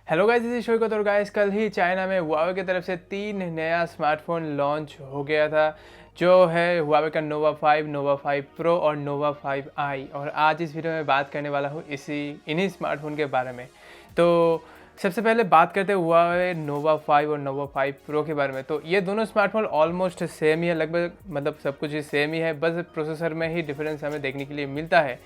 Hello guys, this is शोइको। तो guys, कल ही चाइना में Huawei की तरफ से 3 नया स्मार्टफोन लॉन्च हो गया था, जो है Huawei का Nova 5, Nova 5 Pro और Nova 5i। और आज इस वीडियो में बात करने वाला हूँ इन्हीं स्मार्टफोन के बारे में। तो सबसे पहले बात करते हैं Huawei Nova 5 और Nova 5 Pro के बारे में। तो ये दोनों स्मार्टफोन ऑलमोस्ट सेम ही है, लगभग मतलब सब कुछ ही सेम ही है, बस प्रोसेसर में ही डिफरेंस हमें देखने के लिए मिलता है।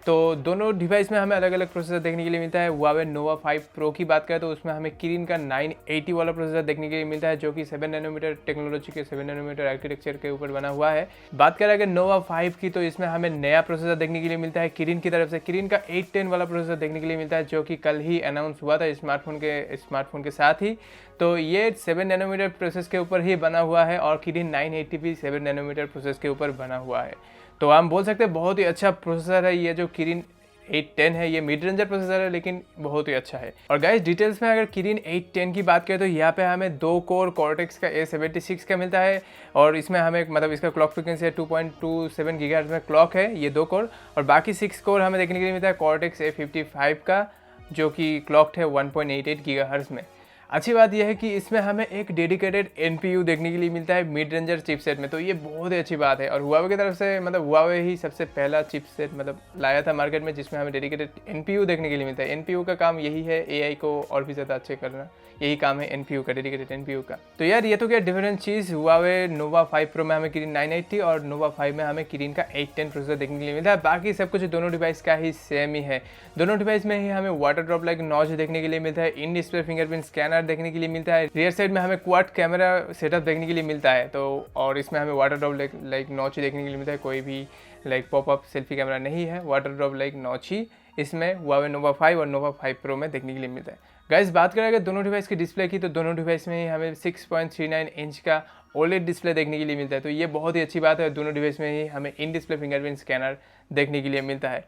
तो दोनों डिवाइस में हमें अलग अलग प्रोसेसर देखने के लिए मिलता है। Huawei Nova 5 Pro की बात करें तो उसमें हमें Kirin का 980 वाला प्रोसेसर देखने के लिए मिलता है, जो कि 7 नैनोमीटर टेक्नोलॉजी के 7 नैनोमीटर आर्किटेक्चर के ऊपर बना हुआ है। बात करें अगर Nova 5 की, तो इसमें हमें नया प्रोसेसर देखने के लिए मिलता है Kirin की तरफ से। Kirin का 810 वाला प्रोसेसर देखने के लिए मिलता है, जो कि कल ही अनाउंस हुआ था स्मार्टफोन के साथ ही। तो ये 7 नैनोमीटर प्रोसेस के ऊपर ही बना हुआ है और Kirin 980 भी 7 नैनोमीटर प्रोसेस के ऊपर बना हुआ है। तो हम बोल सकते हैं बहुत ही अच्छा प्रोसेसर है ये जो Kirin 810 है। ये मिड रेंजर प्रोसेसर है लेकिन बहुत ही अच्छा है। और गाइस, डिटेल्स में अगर Kirin 810 की बात करें तो यहाँ पे हमें 2 कोर कॉर्टेक्स का A76 का मिलता है, और इसमें हमें मतलब इसका क्लॉक फ्रिक्वेंसी 2.27 गीगाहर्ट्ज में क्लॉक है ये 2 कोर। और बाकी 6 कोर हमें देखने के लिए मिलता है कॉर्टेक्स A55 का, जो कि क्लॉक्ड है 1.88 गीगाहर्ट्ज में। अच्छी बात यह है कि इसमें हमें एक डेडिकेटेड NPU देखने के लिए मिलता है मिड रेंजर चिपसेट में, तो ये बहुत ही अच्छी बात है। और Huawei की तरफ से मतलब Huawei ही सबसे पहला चिपसेट मतलब लाया था मार्केट में जिसमें हमें डेडिकेटेड NPU देखने के लिए मिलता है। NPU का काम यही है AI को और भी ज़्यादा अच्छे करना, यही काम है NPU का, डेडिकेटेड NPU का। तो यार ये तो क्या डिफरेंट चीज़। Huawei Nova 5 Pro में हमें Kirin 980 और Nova 5 में हमें Kirin का 810 प्रोसेसर देखने के लिए मिलता है। बाकी सब कुछ दोनों डिवाइस का ही सेम ही है। दोनों डिवाइस में ही हमें वाटर ड्रॉप लाइक नॉच देखने के लिए मिलता है, इन डिस्प्ले फिंगरप्रिंट स्कैनर देखने के लिए मिलता है, रियर साइड में हमें क्वाड कैमरा सेटअप देखने के लिए मिलता है। तो और इसमें हमें वाटर ड्रॉप लाइक नॉच देखने के लिए मिलता है, कोई भी लाइक पॉपअप सेल्फी कैमरा नहीं है, वाटर ड्रॉप लाइक नॉच ही इसमें Huawei Nova 5 और Nova 5 Pro में देखने के लिए मिलता है। गाइस, बात करें अगर दोनों डिवाइस की डिस्प्ले की, तो दोनों डिवाइस में ही हमें 6.39 इंच का OLED डिस्प्ले देखने के लिए मिलता है। तो ये बहुत ही अच्छी बात है। दोनों डिवाइस में ही हमें इन डिस्प्ले फिंगरप्रिंट स्कैनर देखने के लिए मिलता है।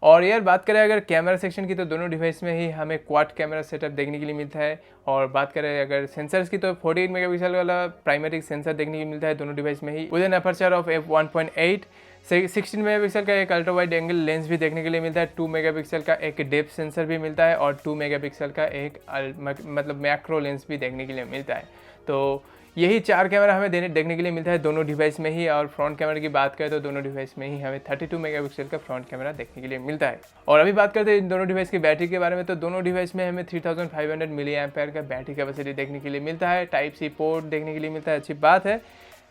और यार बात करें अगर कैमरा सेक्शन की, तो दोनों डिवाइस में ही हमें क्वाड कैमरा सेटअप देखने के लिए मिलता है। और बात करें अगर सेंसर्स की, तो 48 मेगापिक्सल वाला प्राइमरी सेंसर देखने को मिलता है दोनों डिवाइस में ही, with an aperture of f1.8। 16 megapixel का एक अल्ट्रा वाइड एंगल लेंस भी देखने के लिए मिलता है, 2 मेगापिक्सल का एक डेप्थ सेंसर भी मिलता है और 2 मेगापिक्सल का एक मतलब मैक्रो लेंस भी देखने के लिए मिलता है। तो यही 4 कैमरा हमें देखने के लिए मिलता है दोनों डिवाइस में ही। और फ्रंट कैमरा की बात करें तो दोनों डिवाइस में ही हमें 32 मेगापिक्सल का फ्रंट कैमरा देखने के लिए मिलता है। और अभी बात करते हैं इन दोनों डिवाइस की बैटरी के बारे में, तो दोनों डिवाइस में हमें 3500 मिली एम्पेयर का बैटरी कैपेसिटी देखने के लिए मिलता है। टाइप सी पोर्ट देखने के लिए मिलता है, अच्छी बात है।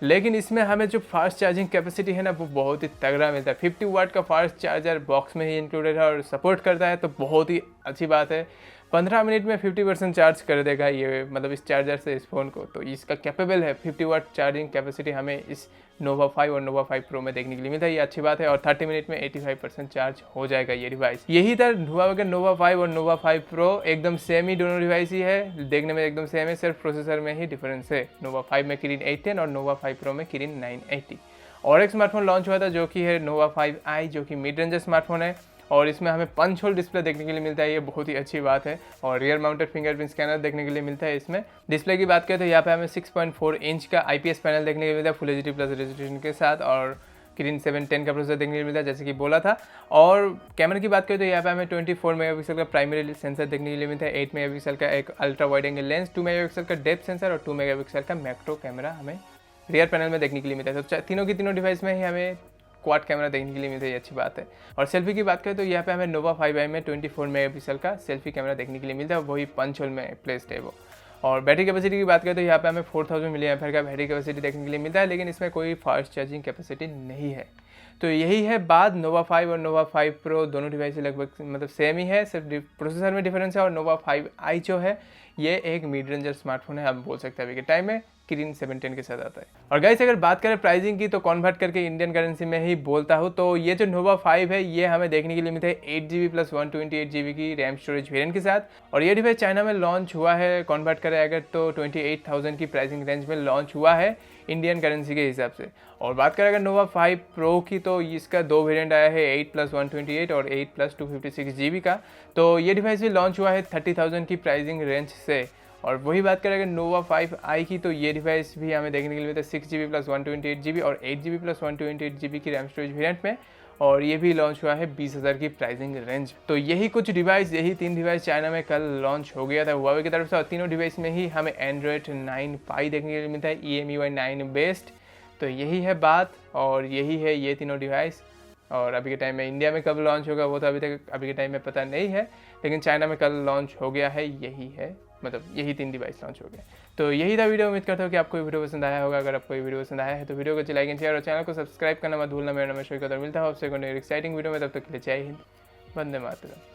लेकिन इसमें हमें जो फास्ट चार्जिंग कैपेसिटी है ना, वो बहुत ही तगड़ा मिलता है। 50 वाट का फास्ट चार्जर बॉक्स में ही इंक्लूडेड है और सपोर्ट करता है, तो बहुत ही अच्छी बात है। 15 मिनट में 50% चार्ज कर देगा ये, मतलब इस चार्जर से इस फ़ोन को। तो इसका कैपेबल है 50 वाट चार्जिंग कैपेसिटी हमें इस Nova 5 और Nova 5 Pro में देखने के लिए मिलता है, ये अच्छी बात है। और 30 मिनट में 85% चार्ज हो जाएगा ये डिवाइस। यही था Huawei का Nova 5 और Nova 5 Pro, एकदम सेम ही दोनों डिवाइस ही है, देखने में एकदम सेम है, सिर्फ प्रोसेसर में ही डिफरेंस है। Nova 5 में Kirin 810 और Nova 5 Pro में Kirin 980। और एक स्मार्टफोन लॉन्च हुआ था जो कि है Nova 5i, जो कि मिड रेंजर स्मार्टफोन है और इसमें हमें पंच होल डिस्प्ले देखने के लिए मिलता है, ये बहुत ही अच्छी बात है। और रियर माउंटेड फिंगरप्रिंट स्कैनर देखने के लिए मिलता है इसमें। डिस्प्ले की बात करें तो यहाँ पे हमें 6.4 इंच का IPS पैनल देखने के लिए मिलता है फुल HD प्लस रेजोल्यूशन के साथ, और Kirin 710 का प्रोसेसर देखने के लिए मिलता है जैसे कि बोला था। और कैमरा की बात करें तो यहाँ पे हमें 24 मेगापिक्सल का प्राइमरी सेंसर देखने के लिए मिलता है, 8 मेगापिक्सल का एक ultra wide angle lens, 2 megapixel का डेप्थ सेंसर और 2 मेगापिक्सल का मैक्रो कैमरा हमें रियर पैनल में देखने के लिए मिलता है। तो तीनों की तीनों डिवाइस में ही हमें क्वाड कैमरा देखने के लिए मिलता है, ये अच्छी बात है। और सेल्फी की बात करें तो यहाँ पे हमें Nova 5i में 24 मेगापिक्सल का सेल्फी कैमरा देखने के लिए मिलता है, वही पंच होल में प्लेस्ड है वो। और बैटरी कैपेसिटी की बात करें तो यहाँ पे हमें 4000 मिली एम्पेयर का बैटरी कैपेसिटी देखने के लिए मिलता है, लेकिन इसमें कोई फास्ट चार्जिंग कैपेसिटी नहीं है। तो यही है बात। Nova 5 और Nova 5 Pro दोनों डिवाइस लगभग मतलब सेम ही है, सिर्फ प्रोसेसर में डिफरेंस है। और Nova 5i जो है ये एक मिड रेंजर स्मार्टफोन है, हम बोल सकते हैं अभी के टाइम में, Kirin 710 के साथ आता है। और गाइस, अगर बात करें प्राइसिंग की, तो कन्वर्ट करके इंडियन करेंसी में ही बोलता हूँ, तो ये जो Nova 5 है ये हमें देखने के लिए मिलता है 8GB प्लस 128GB की रैम स्टोरेज वेरिएंट के साथ। और ये डिवाइस चाइना में लॉन्च हुआ है, कन्वर्ट करें अगर तो 28,000 की प्राइसिंग रेंज में लॉन्च हुआ है इंडियन करेंसी के हिसाब से। और बात करें अगर Nova 5 Pro की, तो इसका 2 वेरिएंट आया है, 8 प्लस 128 और 8 प्लस 256GB का। तो ये डिवाइस भी लॉन्च हुआ है 30,000 की प्राइसिंग रेंज से। और वही बात करें अगर Nova 5i की, तो ये डिवाइस भी हमें देखने के लिए मिलता है 6GB प्लस 128GB और 8GB प्लस 128GB की रैम स्टोरेज वेरिएंट में। और ये भी लॉन्च हुआ है 20,000 की प्राइसिंग रेंज। तो यही कुछ डिवाइस, यही 3 डिवाइस चाइना में कल लॉन्च हो गया था Huawei की तरफ से, और तीनों डिवाइस में ही हमें एंड्रॉयड 9 पाई देखने के लिए मिलता है, EMUI 9 बेस्ड। तो यही है बात और यही है ये तीनों डिवाइस। और अभी के टाइम में इंडिया में कब लॉन्च होगा वो तो अभी के टाइम में पता नहीं है, लेकिन चाइना में कल लॉन्च हो गया है। यही है, मतलब यही 3 डिवाइस लॉन्च हो गए। तो यही था वीडियो। उम्मीद करता हूँ कि आपको ये वीडियो पसंद आया होगा। अगर आपको ये वीडियो पसंद आया है तो वीडियो को लाइक एंड शेयर और चैनल को सब्सक्राइब करना मत भूलना। मेरा नाम है शोक, मिलता है आपसे कोई नेक्स्ट एक्साइटिंग वीडियो में। तब तक के लिए जय हिंद, वंदे मातरम।